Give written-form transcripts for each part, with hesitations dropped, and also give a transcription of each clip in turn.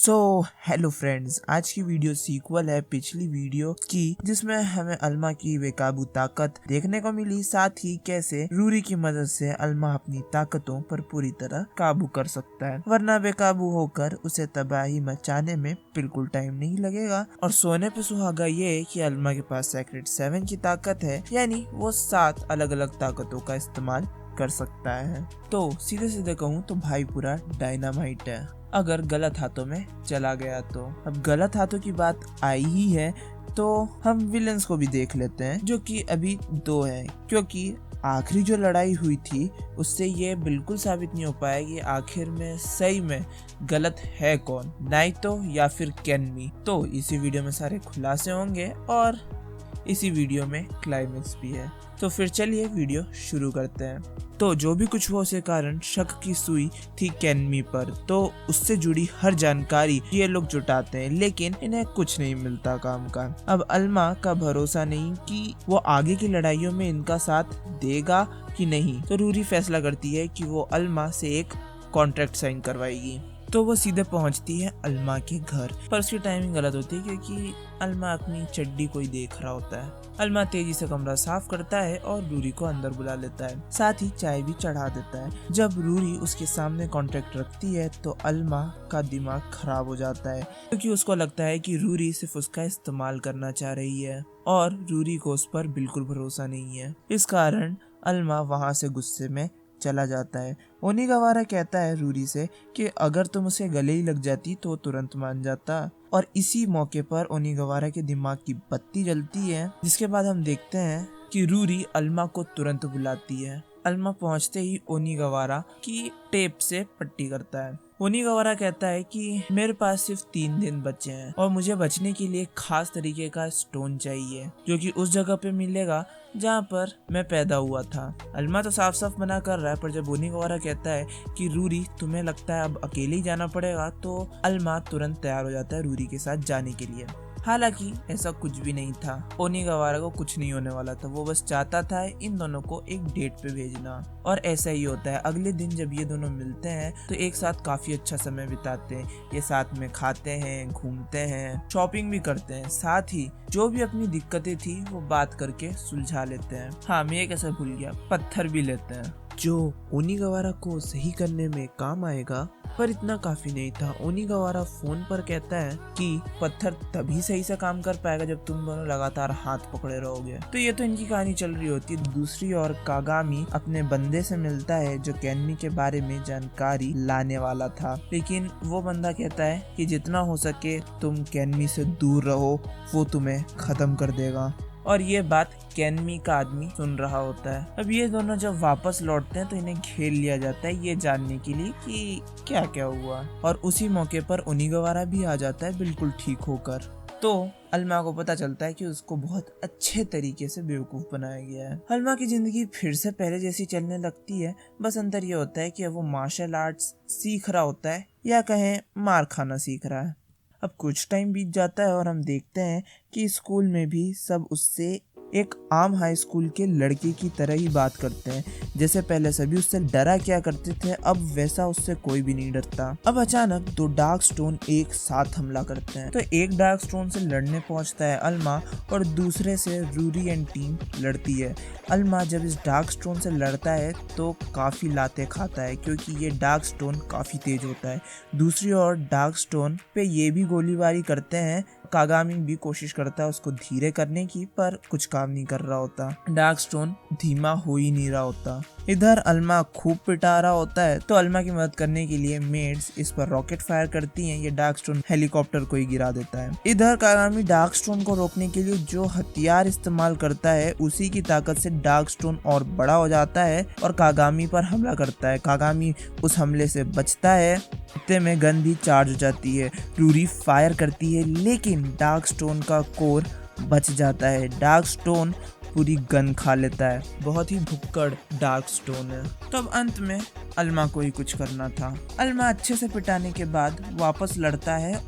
Hello friends, आज की video sequel है पिछली वीडियो की, जिसमें हमें अल्मा की बेकाबू ताकत देखने को मिली। साथ ही कैसे रूरी की मदद से अल्मा अपनी ताकतों पर पूरी तरह काबू कर सकता है, वरना बेकाबू होकर उसे तबाही मचाने में बिल्कुल टाइम नहीं लगेगा। और सोने पे सुहागा ये कि अल्मा के पास सेक्रेट 7 की ताकत है, यानी वो 7 अलग अलग ताकतों का इस्तेमाल कर सकता है। तो सीधे सीधे कहूँ तो भाई पूरा डायनामाइट है, अगर गलत हाथों में चला गया तो। अब गलत हाथों की बात आई ही है तो हम विलेंस को भी देख लेते हैं, जो कि अभी 2 हैं, क्योंकि आखिरी जो लड़ाई हुई थी उससे ये बिल्कुल साबित नहीं हो पाया कि आखिर में सही में गलत है कौन, नाइतो या फिर केनमी। तो इसी वीडियो में सारे खुलासे होंगे और इसी वीडियो में क्लाइमेक्स भी है। तो फिर चलिए वीडियो शुरू करते हैं। तो जो भी कुछ हुआ उसके कारण शक की सुई थी केनमी पर, तो उससे जुड़ी हर जानकारी ये लोग जुटाते हैं, लेकिन इन्हें कुछ नहीं मिलता काम का। अब अल्मा का भरोसा नहीं कि वो आगे की लड़ाइयों में इनका साथ देगा कि नहीं, तो रूरी फैसला करती है कि वो अल्मा से एक कॉन्ट्रैक्ट साइन करवाएगी। तो वो सीधे पहुंचती है अल्मा के घर, पर उसकी टाइमिंग गलत होती है क्योंकि अल्मा अपनी चड्डी को ही देख रहा होता है। अल्मा तेजी से कमरा साफ करता है और रूरी को अंदर बुला लेता है, साथ ही चाय भी चढ़ा देता है। जब रूरी उसके सामने कॉन्ट्रैक्ट रखती है तो अल्मा का दिमाग खराब हो जाता है, क्योंकि उसको लगता है कि रूरी सिर्फ उसका इस्तेमाल करना चाह रही है और रूरी को उस पर बिल्कुल भरोसा नहीं है। इस कारण अल्मा वहाँ से गुस्से में चला जाता है। ओनिगावारा कहता है रूरी से कि अगर तुम उसे गले ही लग जाती तो तुरंत मान जाता, और इसी मौके पर ओनिगावारा के दिमाग की बत्ती जलती है, जिसके बाद हम देखते हैं कि रूरी अल्मा को तुरंत बुलाती है। अल्मा पहुंचते ही ओनिगावारा की टेप से पट्टी करता है। ओनिगावारा कहता है कि मेरे पास सिर्फ 3 दिन बचे हैं और मुझे बचने के लिए खास तरीके का स्टोन चाहिए, जो कि उस जगह पे मिलेगा जहाँ पर मैं पैदा हुआ था। अल्मा तो साफ साफ मना कर रहा है, पर जब ओनिगावारा कहता है कि रूरी तुम्हें लगता है अब अकेले ही जाना पड़ेगा, तो अल्मा तुरंत तैयार हो जाता है रूरी के साथ जाने के लिए। हालांकि ऐसा कुछ भी नहीं था, ओनिगावारा को कुछ नहीं होने वाला था, वो बस चाहता था इन दोनों को एक डेट पे भेजना। और ऐसा ही होता है। अगले दिन जब ये दोनों मिलते हैं तो एक साथ काफी अच्छा समय बिताते हैं। ये साथ में खाते हैं, घूमते हैं, शॉपिंग भी करते हैं, साथ ही जो भी अपनी दिक्कतें थी वो बात करके सुलझा लेते हैं। हाँ, मैं ये कैसे भूल गया, पत्थर भी लेते हैं, जो ओनिगावारा को सही करने में काम आएगा। पर इतना काफी नहीं था। ओनिगावारा फोन पर कहता है कि पत्थर तभी सही से काम कर पाएगा जब तुम दोनों लगातार हाथ पकड़े रहोगे। तो ये तो इनकी कहानी चल रही होती है। दूसरी ओर कागामी अपने बंदे से मिलता है जो केनमी के बारे में जानकारी लाने वाला था, लेकिन वो बंदा कहता है कि जितना हो सके तुम केनमी से दूर रहो, वो तुम्हें खत्म कर देगा। और ये बात केनमी का आदमी सुन रहा होता है। अब ये दोनों जब वापस लौटते हैं तो इन्हें घेर लिया जाता है ये जानने के लिए कि क्या क्या हुआ, और उसी मौके पर ओनिगावारा भी आ जाता है बिल्कुल ठीक होकर। तो अल्मा को पता चलता है कि उसको बहुत अच्छे तरीके से बेवकूफ बनाया गया है। अल्मा की जिंदगी फिर से पहले जैसी चलने लगती है, बस अंतर ये होता है कि वो मार्शल आर्ट्स सीख रहा होता है, या कहें मार खाना सीख रहा है। अब कुछ टाइम बीत जाता है और हम देखते हैं कि स्कूल में भी सब उससे एक आम हाई स्कूल के लड़के की तरह ही बात करते हैं। जैसे पहले सभी उससे डरा क्या करते थे, अब वैसा उससे कोई भी नहीं डरता। अब अचानक 2 डार्क स्टोन एक साथ हमला करते हैं, तो एक डार्क स्टोन से लड़ने पहुंचता है अल्मा और दूसरे से रूरी एंड टीम लड़ती है। अल्मा जब इस डार्क स्टोन से लड़ता है तो काफी लाते खाता है, क्योंकि ये डार्क स्टोन काफी तेज होता है। दूसरी ओर डार्क स्टोन पे ये भी गोलीबारी करते हैं। कागामी भी कोशिश करता है उसको धीरे करने की, पर कुछ काम नहीं कर रहा होता। डार्क स्टोन धीमा हो ही नहीं रहा होता। इधर अल्मा खूब पिटा रहा होता है, तो अल्मा की मदद करने के लिए मेड्स इस पर रॉकेट फायर करती हैं। ये डार्क स्टोन हेलीकॉप्टर को ही गिरा देता है। इधर कागामी डार्क स्टोन को रोकने के लिए जो हथियार इस्तेमाल करता है, उसी की ताकत से डार्क स्टोन और बड़ा हो जाता है और कागामी पर हमला करता है। कागामी उस हमले से बचता है, इतने में गन भी चार्ज हो जाती है। रूरी फायर करती है, लेकिन डार्क स्टोन का कोर बच जाता है। डार्क स्टोन पूरी गन खा लेता है। बहुत ही भुक्कड़ डार्क स्टोन है। तो अब अंत में अल्मा को ही कुछ करना था। अल्मा अच्छे से पिटाने के बाद वापस लड़ता है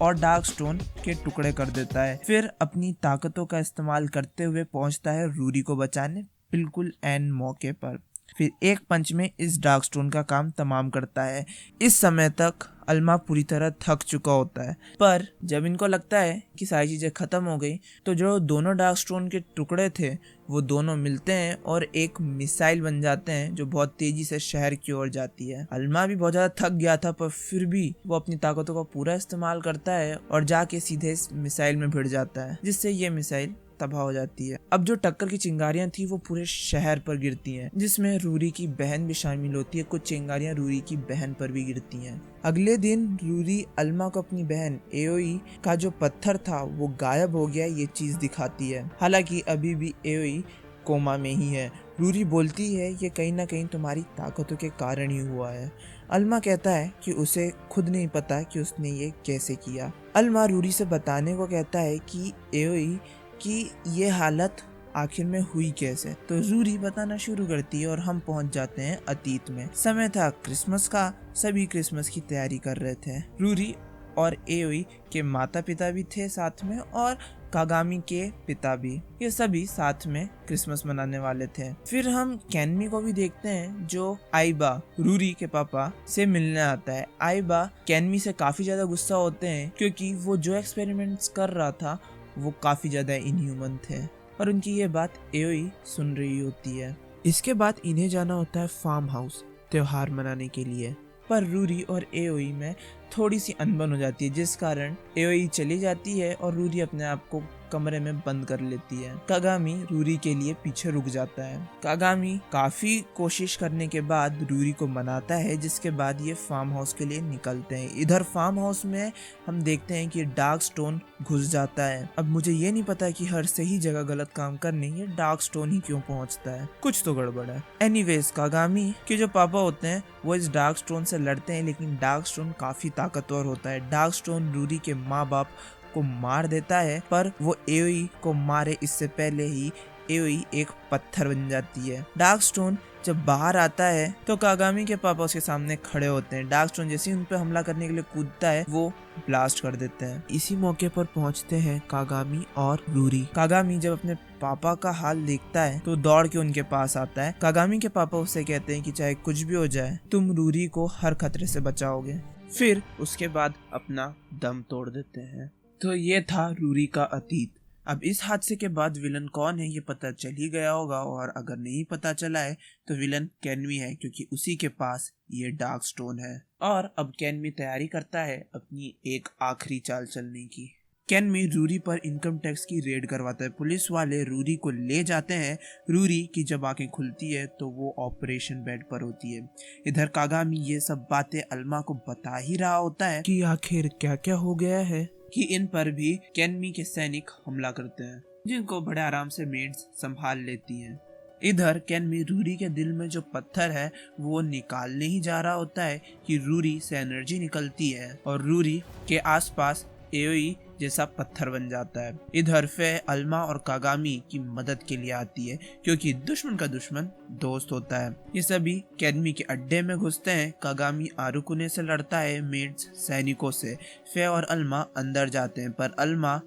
और डार्क स्टोन के टुकड़े कर देता है। फिर अपनी ताकतों का इस्तेमाल करते हुए पहुंचता है रूरी को बचाने, बिल्कुल एन मौके पर। फिर एक पंच में इस डार्क स्टोन का काम तमाम करता है। इस समय तक अल्मा पूरी तरह थक चुका होता है। पर जब इनको लगता है कि सारी चीजें खत्म हो गई तो जो दोनों डार्क स्टोन के टुकड़े थे वो दोनों मिलते हैं और एक मिसाइल बन जाते हैं जो बहुत तेजी से शहर की ओर जाती है। अल्मा भी बहुत ज्यादा थक गया था पर फिर भी वो अपनी ताकतों का पूरा इस्तेमाल करता है और जाके सीधे इस मिसाइल में भिड़ जाता है, जिससे ये मिसाइल तबाह हो जाती है। अब जो टक्कर की चिंगारियां थी वो पूरे शहर पर गिरती हैं, जिसमें रूरी की बहन भी शामिल होती है। कुछ चिंगारियां रूरी की बहन पर भी गिरती हैं। अगले दिन रूरी अल्मा को अपनी बहन एओई का जो पत्थर था वो गायब हो गया ये चीज दिखाती है। हालांकि अभी भी एओई कोमा में ही है। रूरी बोलती है ये कहीं ना कहीं तुम्हारी ताकतों के कारण ही हुआ है। अल्मा कहता है कि उसे खुद नहीं पता कि उसने ये कैसे किया। अल्मा रूरी से बताने को कहता है कि एओई कि ये हालत आखिर में हुई कैसे। तो रूरी बताना शुरू करती है और हम पहुंच जाते हैं अतीत में। समय था क्रिसमस का, सभी क्रिसमस की तैयारी कर रहे थे। रूरी और एओई के माता पिता भी थे साथ में और कागामी के पिता भी, ये सभी साथ में क्रिसमस मनाने वाले थे। फिर हम कैनमी को भी देखते हैं जो आइबा रूरी के पापा से मिलने आता है। आइबा कैनमी से काफी ज्यादा गुस्सा होते हैं क्योंकि वो जो एक्सपेरिमेंट्स कर रहा था वो काफी ज्यादा इनह्यूमन थे और उनकी ये बात एओई सुन रही होती है। इसके बाद इन्हें जाना होता है फार्म हाउस त्योहार मनाने के लिए, पर रूरी और एओई में थोड़ी सी अनबन हो जाती है जिस कारण एओई चली जाती है और रूरी अपने आप को कमरे में बंद कर लेती है। कागामी रूरी के लिए पीछे रुक जाता है। कागामी काफी कोशिश करने के बाद रूरी को मनाता है, जिसके बाद ये फार्म हाउस के लिए निकलते हैं। इधर फार्म हाउस में हम देखते हैं कि डार्क स्टोन घुस जाता है। अब मुझे ये नहीं पता कि हर सही जगह गलत काम करने ये डार्क स्टोन ही क्यों पहुंचता है, कुछ तो गड़बड़ है। एनीवेज कागामी के जो पापा होते हैं वो इस डार्क स्टोन से लड़ते हैं, लेकिन डार्क स्टोन काफी ताकतवर होता है। डार्क स्टोन रूरी के माँ बाप को मार देता है, पर वो एओई को मारे इससे पहले ही एओई एक पत्थर बन जाती है। डार्क स्टोन जब बाहर आता है तो कागामी के पापा उसके सामने खड़े होते हैं। डार्क स्टोन जैसे ही उन पे हमला करने के लिए कूदता है वो ब्लास्ट कर देते हैं। इसी मौके पर पहुंचते हैं कागामी और रूरी। कागामी जब अपने पापा का हाल देखता है तो दौड़ के उनके पास आता है। कागामी के पापा उससे कहते हैं कि चाहे कुछ भी हो जाए तुम रूरी को हर खतरे से बचाओगे। फिर उसके बाद अपना दम तोड़ देते हैं। तो ये था रूरी का अतीत। अब इस हादसे के बाद विलन कौन है ये पता चल ही गया होगा, और अगर नहीं पता चला है तो विलन कैनमी है क्योंकि उसी के पास ये डार्क स्टोन है। और अब कैनमी तैयारी करता है अपनी एक आखिरी चाल चलने की। कैनमी रूरी पर इनकम टैक्स की रेड करवाता है। पुलिस वाले रूरी को ले जाते हैं। रूरी की जब आंखें खुलती है तो वो ऑपरेशन बेड पर होती है। इधर कागामी ये सब बातें अल्मा को बता ही रहा होता है कि आखिर क्या क्या हो गया है कि इन पर भी कैनमी के सैनिक हमला करते हैं, जिनको बड़े आराम से मेड्स संभाल लेती हैं। इधर कैनमी रूरी के दिल में जो पत्थर है वो निकालने ही जा रहा होता है कि रूरी से एनर्जी निकलती है और रूरी के आसपास एओई जैसा पत्थर बन जाता है। इधर फे अल्मा और कागामी की मदद के लिए आती है क्योंकि दुश्मन का दुश्मन दोस्त होता है। ये सभी कैनमी के अड्डे में घुसते हैं। कागामी आरुकुने से लड़ता है मेड्स सैनिकों से। फे और अल्मा अंदर जाते हैं, पर अल्मा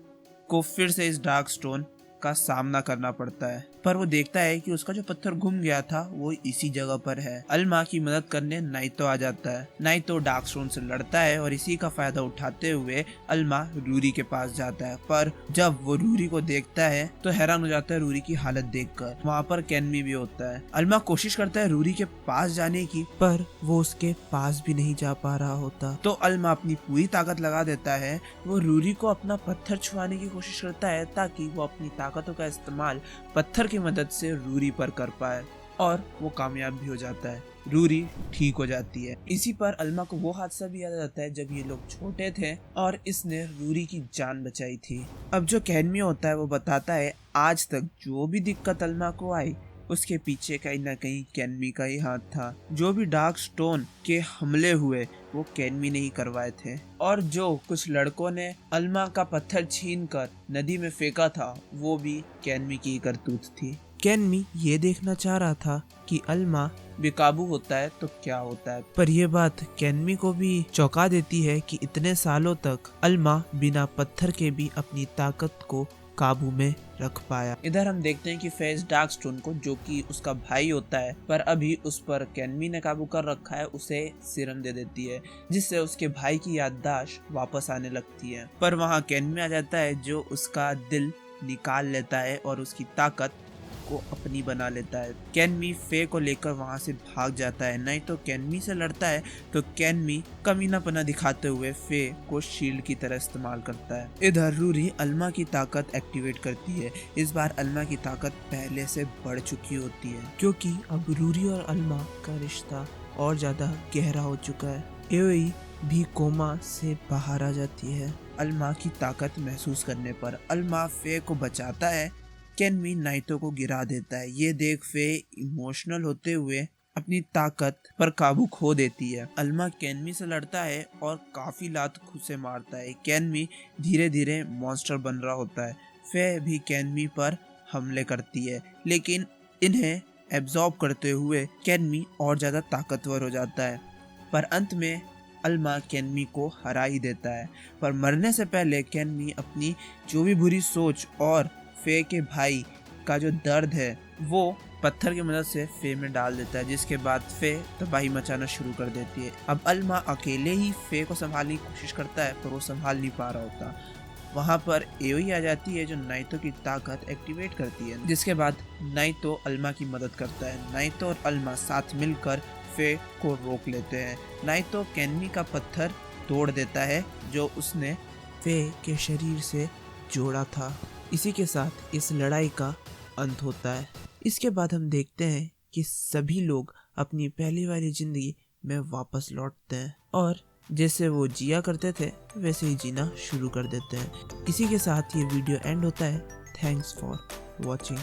को फिर से इस डार्क स्टोन का सामना करना पड़ता है, पर वो देखता है कि उसका जो पत्थर घूम गया था वो इसी जगह पर है। अल्मा की मदद करने नाइतो आ जाता है। नाइतो डार्क स्टोन से लड़ता है और इसी का फायदा उठाते हुए अल्मा रूरी के पास जाता है, पर जब वो रूरी को देखता है तो हैरान हो जाता है रूरी की हालत देखकर। वहाँ पर कैनमी भी होता है। अल्मा कोशिश करता है रूरी के पास जाने की, पर वो उसके पास भी नहीं जा पा रहा होता। तो अल्मा अपनी पूरी ताकत लगा देता है। वो रूरी को अपना पत्थर छुआने की कोशिश करता है ताकि वो अपनी ताकतों का इस्तेमाल पत्थर की मदद से रूरी पर कर पाए, और वो कामयाब भी हो जाता है। रूरी ठीक हो जाती है। इसी पर अल्मा को वो हादसा भी याद आ जाता है जब ये लोग छोटे थे और इसने रूरी की जान बचाई थी। अब जो कैनमी होता है वो बताता है आज तक जो भी दिक्कत अल्मा को आई उसके पीछे कहीं ना कहीं कैनमी का ही हाथ था। जो भी डार्क स्टोन के हमले हुए वो कैनमी ने ही करवाए थे, और जो कुछ लड़कों ने अल्मा का पत्थर छीनकर नदी में फेंका था वो भी कैनमी की करतूत थी। कैनमी ये देखना चाह रहा था कि अल्मा बेकाबू होता है तो क्या होता है, पर यह बात कैनमी को भी चौंका देती है कि इतने सालों तक अल्मा बिना पत्थर के भी अपनी ताकत को काबू में रख पाया। इधर हम देखते हैं कि फे इस डार्क स्टोन को, जो कि उसका भाई होता है पर अभी उस पर कैनमी ने काबू कर रखा है, उसे सीरम दे देती है, जिससे उसके भाई की याददाश्त वापस आने लगती है। पर वहाँ कैनमी आ जाता है जो उसका दिल निकाल लेता है और उसकी ताकत को अपनी बना लेता है। कैनमी फे को लेकर वहां से भाग जाता है, नहीं तो कैनमी से लड़ता है तो कैनमी कमीनापना दिखाते हुए फे को शील्ड की तरह इस्तेमाल करता है। इधर रूरी अल्मा की ताकत एक्टिवेट करती है। इस बार अल्मा की ताकत पहले से बढ़ चुकी होती है, क्योंकि अब रूरी और अल्मा का रिश्ता और ज्यादा गहरा हो चुका है। एओई भी कोमा से बाहर आ जाती है। अल्मा की ताकत महसूस करने पर अल्मा फे को बचाता है। कैनमी नाइतो को गिरा देता है। ये देख फे इमोशनल होते हुए अपनी ताकत पर काबू खो देती है। अल्मा कैनमी से लड़ता है और काफी लात खुद से मारता है। कैनमी धीरे धीरे मॉन्स्टर बन रहा होता है। फे भी कैनमी पर हमले करती है, लेकिन इन्हें एब्जॉर्ब करते हुए कैनमी और ज्यादा ताकतवर हो जाता है। पर अंत में अल्मा कैनमी को हरा ही देता है। पर मरने से पहले कैनमी अपनी जो भी बुरी सोच और फे के भाई का जो दर्द है वो पत्थर की मदद से फे में डाल देता है, जिसके बाद फे तबाही मचाना शुरू कर देती है। अब अल्मा अकेले ही फे को संभालने की कोशिश करता है, पर वो संभाल नहीं पा रहा होता। वहाँ पर एओई आ जाती है जो नाइतो की ताकत एक्टिवेट करती है, जिसके बाद नाइतो अल्मा की मदद करता है। नाइतो और अल्मा साथ मिलकर फे को रोक लेते हैं। नाइतो कैनमी का पत्थर तोड़ देता है जो उसने फे के शरीर से जोड़ा था। इसी के साथ इस लड़ाई का अंत होता है। इसके बाद हम देखते हैं कि सभी लोग अपनी पहली वाली जिंदगी में वापस लौटते हैं और जैसे वो जिया करते थे वैसे ही जीना शुरू कर देते हैं। इसी के साथ ये वीडियो एंड होता है। Thanks for watching.